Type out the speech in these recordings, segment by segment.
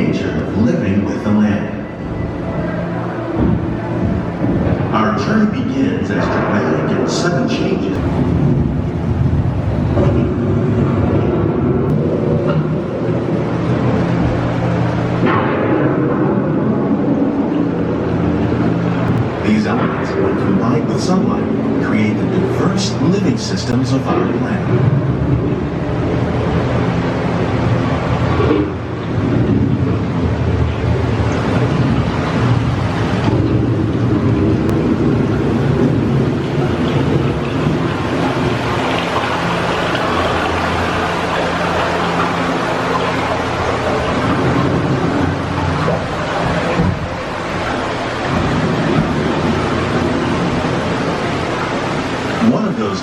nature of living with the land. Our journey begins as dramatic and sudden changes. These elements, when combined with sunlight, create the diverse living systems of our planet.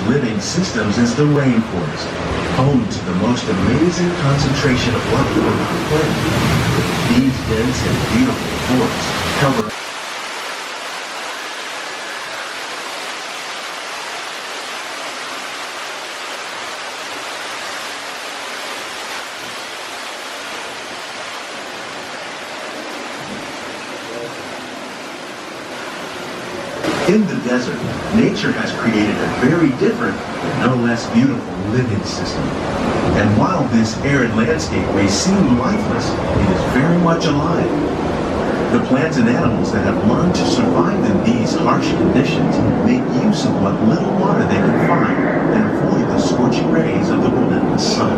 Living systems is the rainforest, home to the most amazing concentration of life on our planet. These dense and beautiful forests cover In the desert, nature has created a very different, but no less beautiful living system. And while this arid landscape may seem lifeless, it is very much alive. The plants and animals that have learned to survive in these harsh conditions make use of what little water they can find and avoid the scorching rays of the relentless sun.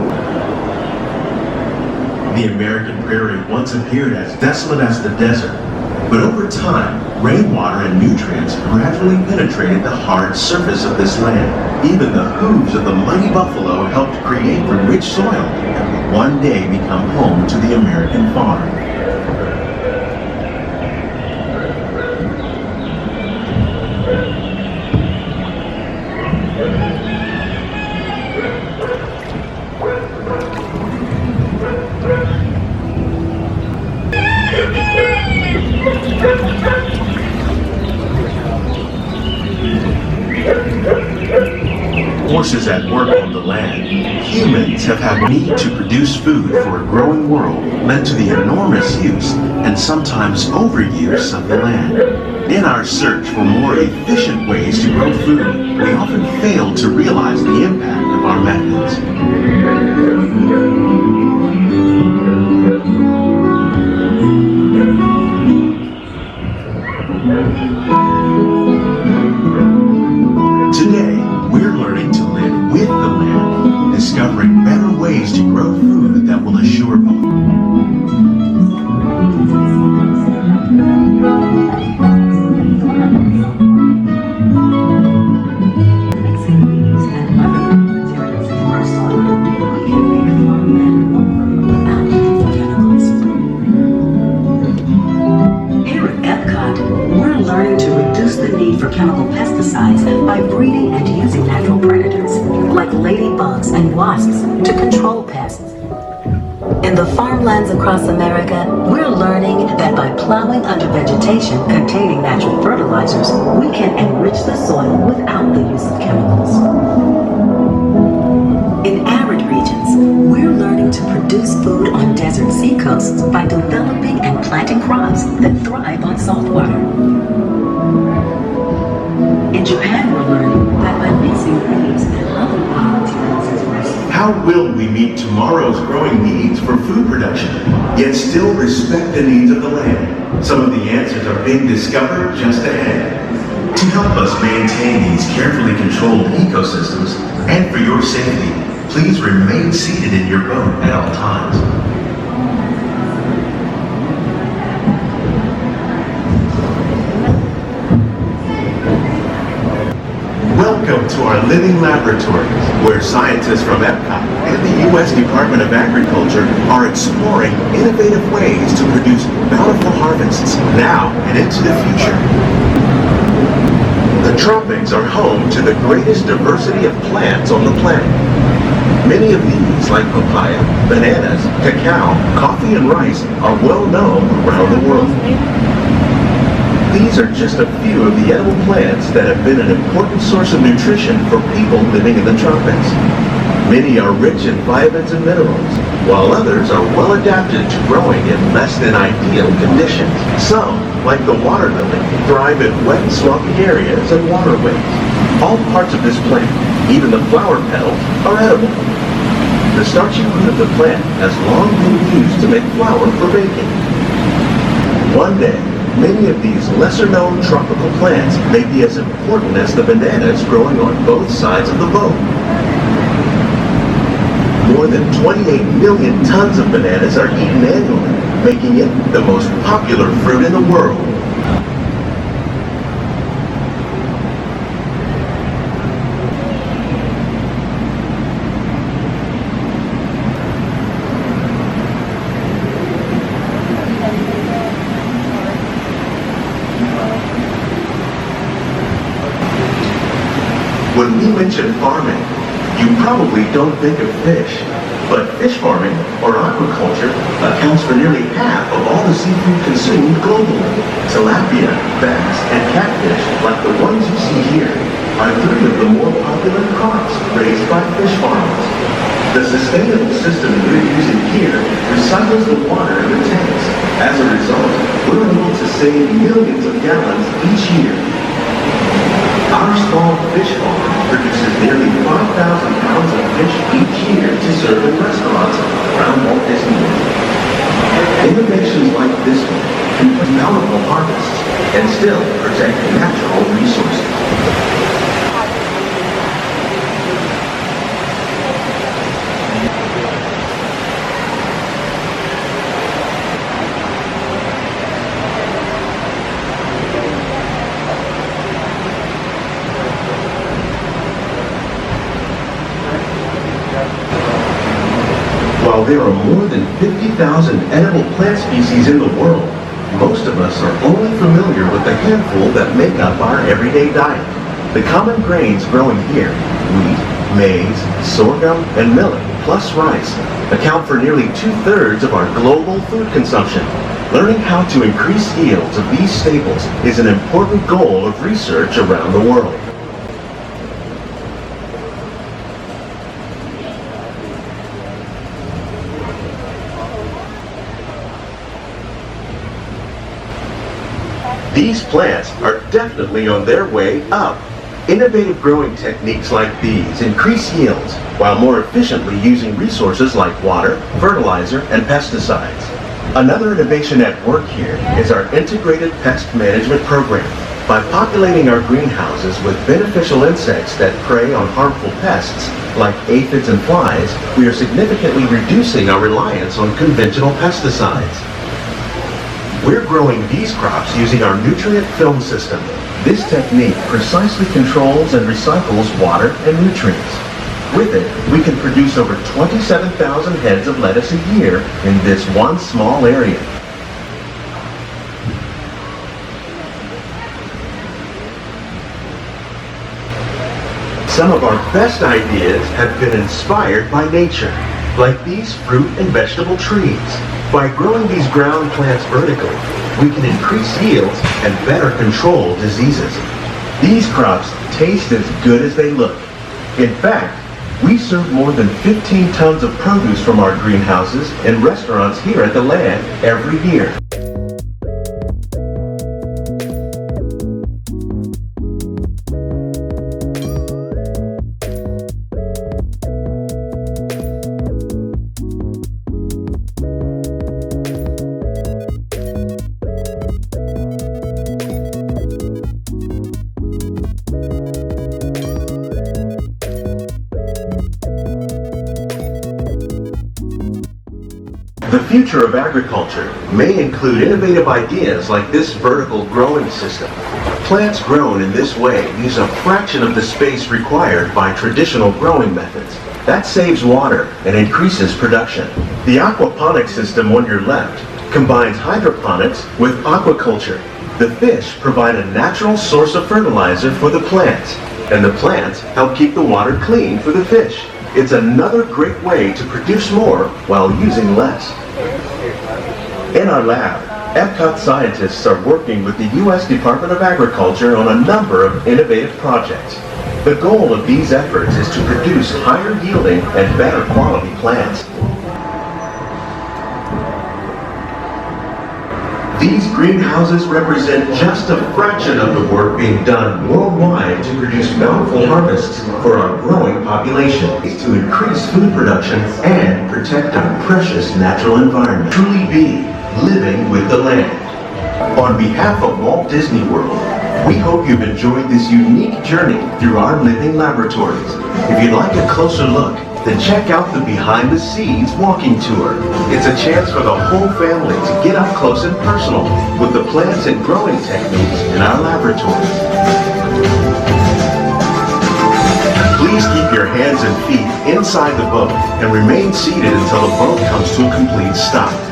The American prairie once appeared as desolate as the desert, but over time, rainwater and nutrients gradually penetrated the hard surface of this land. Even the hooves of the mighty buffalo helped create the rich soil that will one day become home to the American farm. Forces at work on the land, humans have had need to produce food for a growing world led to the enormous use and sometimes overuse of the land. In our search for more efficient ways to grow food, we often fail to realize the impact of our methods. Today, we're learning to live with the land, discovering better ways to grow food that will assure both. Mixing these and other materials in our soil, we can make farmland without using chemicals. Here at Epcot, we're learning to reduce the need for chemical pesticides by breeding and using natural predators, like ladybugs and wasps, to control pests. In the farmlands across America, we're learning that by plowing under vegetation containing natural fertilizers, we can enrich the soil without the use of chemicals. In arid regions, we're learning to produce food on desert seacoasts by developing and planting crops that thrive on salt water. In Japan, we're learning that by mixing leaves and other raw materials as waste. How will we meet tomorrow's growing needs for food production, yet still respect the needs of the land? Some of the answers are being discovered just ahead. To help us maintain these carefully controlled ecosystems, and for your safety, please remain seated in your boat at all times. Welcome to our living laboratories, where scientists from Epcot and the U.S. Department of Agriculture are exploring innovative ways to produce bountiful harvests now and into the future. The tropics are home to the greatest diversity of plants on the planet. Many of these, like papaya, bananas, cacao, coffee, and rice, are well known around the world. These are just a few of the edible plants that have been an important source of nutrition for people living in the tropics. Many are rich in vitamins and minerals, while others are well adapted to growing in less than ideal conditions. Some, like the water lily, thrive in wet, swampy areas and waterways. All parts of this plant, even the flower petals, are edible. The starchy root of the plant has long been used to make flour for baking. One day, many of these lesser-known tropical plants may be as important as the bananas growing on both sides of the boat. More than 28 million tons of bananas are eaten annually, making it the most popular fruit in the world. When we mention farming, you probably don't think of fish, but fish farming, or aquaculture, accounts for nearly half of all the seafood consumed globally. Tilapia, bass, and catfish, like the ones you see here, are 3 of the more popular crops raised by fish farmers. The sustainable system we're using here recycles the water in the tanks. As a result, we're able to save millions of gallons each year. Our small fish farm produces nearly 5,000 pounds of fish each year to serve in restaurants around Walt Disney World. Innovations like this one can produce bountiful harvests and still protect natural resources. While there are more than 50,000 edible plant species in the world, most of us are only familiar with the handful that make up our everyday diet. The common grains growing here, wheat, maize, sorghum, and millet, plus rice, account for nearly 2/3 of our global food consumption. Learning how to increase yields of these staples is an important goal of research around the world. These plants are definitely on their way up. Innovative growing techniques like these increase yields while more efficiently using resources like water, fertilizer, and pesticides. Another innovation at work here is our integrated pest management program. By populating our greenhouses with beneficial insects that prey on harmful pests like aphids and flies, we are significantly reducing our reliance on conventional pesticides. We're growing these crops using our nutrient film system. This technique precisely controls and recycles water and nutrients. With it, we can produce over 27,000 heads of lettuce a year in this one small area. Some of our best ideas have been inspired by nature, like these fruit and vegetable trees. By growing these ground plants vertically, we can increase yields and better control diseases. These crops taste as good as they look. In fact, we serve more than 15 tons of produce from our greenhouses in restaurants here at the land every year. The future of agriculture may include innovative ideas like this vertical growing system. Plants grown in this way use a fraction of the space required by traditional growing methods. That saves water and increases production. The aquaponics system on your left combines hydroponics with aquaculture. The fish provide a natural source of fertilizer for the plants, and the plants help keep the water clean for the fish. It's another great way to produce more while using less. In our lab, Epcot scientists are working with the U.S. Department of Agriculture on a number of innovative projects. The goal of these efforts is to produce higher yielding and better quality plants. These greenhouses represent just a fraction of the work being done worldwide to produce bountiful harvests for our growing population, to increase food production and protect our precious natural environment. Truly be living with the land. On behalf of Walt Disney World, we hope you've enjoyed this unique journey through our living laboratories. If you'd like a closer look, then check out the Behind the Scenes walking tour. It's a chance for the whole family to get up close and personal with the plants and growing techniques in our laboratories. Please keep your hands and feet inside the boat and remain seated until the boat comes to a complete stop.